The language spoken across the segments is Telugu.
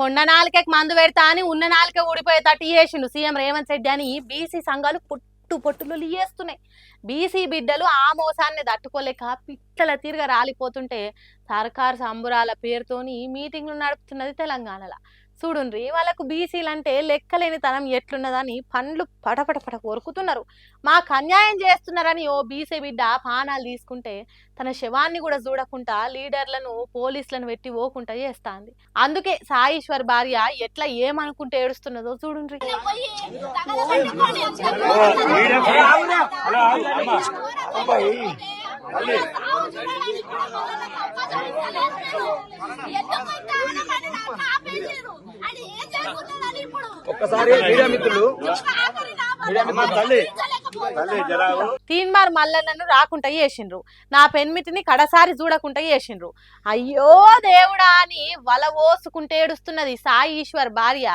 కొండ నాలుకకి మందు పెడతా అని ఉన్న నాలుక ఊడిపోయేటట్టు చేసిండు సీఎం రేవంత్ రెడ్డి అని బీసీ సంఘాలు పొట్టులు చేస్తున్నాయి. బీసీ బిడ్డలు ఆ మోసాన్ని తట్టుకోలేక పిట్టల తీరుగా రాలిపోతుంటే సర్కార్ సంబురాల పేరుతోని మీటింగ్లు నడుపుతున్నది తెలంగాణలో. చూడుండ్రి, వాళ్ళకు బీసీలంటే లెక్కలేని తనం ఎట్లున్నదని పండ్లు పటపట కొరుకుతున్నారు. మాకు అన్యాయం చేస్తున్నారని ఓ బీసీ బిడ్డ పానాలు తీసుకుంటే తన శవాన్ని కూడా చూడకుండా లీడర్లను పోలీసులను పెట్టి ఓకుంటా చేస్తాంది. అందుకే సాయిశ్వర్ భార్య ఎట్లా ఏమనుకుంటే ఏడుస్తున్నదో చూడుండ్రి. ఒక్కసారి మీడియా మిత్రులు తీన్మార్ మల్లన్నను రాకుండా చేసిండ్రు, నా పెన్మిటిని కడసారి చూడకుండా చేసిండ్రు. అయ్యో దేవుడా అని వల ఓసుకుంటే ఏడుస్తున్నది సాయి ఈశ్వర్ భార్య.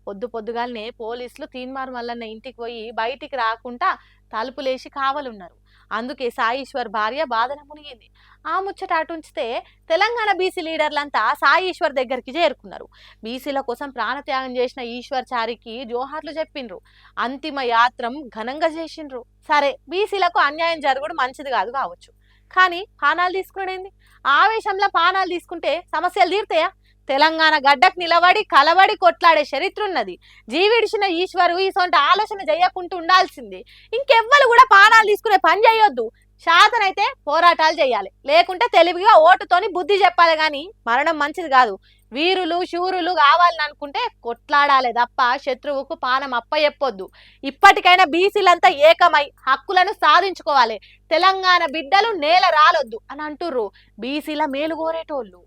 పొద్దుగాలనే పోలీసులు తీన్మార్ మల్లన్న ఇంటికి పోయి బయటికి రాకుండా తలుపులేసి కావలున్నారు. అందుకే సాయి భార్య బాధన మునిగింది. ఆ ముచ్చట అటుంచితే తెలంగాణ బీసీ లీడర్లంతా సాయి ఈశ్వర్ దగ్గరికి చేరుకున్నారు. బీసీల కోసం ప్రాణత్యాగం చేసిన ఈశ్వర్ చారికి జోహార్లు చెప్పిండ్రు. అంతిమ యాత్రం ఘనంగా చేసిండ్రు. సరే, బీసీలకు అన్యాయం జరుగుడు మంచిది కాదు కావచ్చు, కానీ పానాలు తీసుకునేది ఆవేశంలో పానాలు తీసుకుంటే సమస్యలు తీరుతాయా? తెలంగాణ గడ్డకు నిలబడి కలబడి కొట్లాడే చరిత్ర ఉన్నది. జీవిడిచిన ఈశ్వరు ఈ సొంత ఆలోచన చేయకుంటూ ఉండాల్సింది. ఇంకెవ్వరు కూడా పానాలు తీసుకునే పని చేయొద్దు. శాతనైతే పోరాటాలు చేయాలి, లేకుంటే తెలివిగా ఓటుతోని బుద్ధి చెప్పాలి. కానీ మరణం మంచిది కాదు. వీరులు శూరులు కావాలని అనుకుంటే కొట్లాడాలి తప్ప శత్రువుకు పానం అప్పచెప్పొద్దు. ఇప్పటికైనా బీసీలంతా ఏకమై హక్కులను సాధించుకోవాలి. తెలంగాణ బిడ్డలు నేల రాలొద్దు అని అంటుర్రు బీసీల మేలు కోరేటోళ్ళు.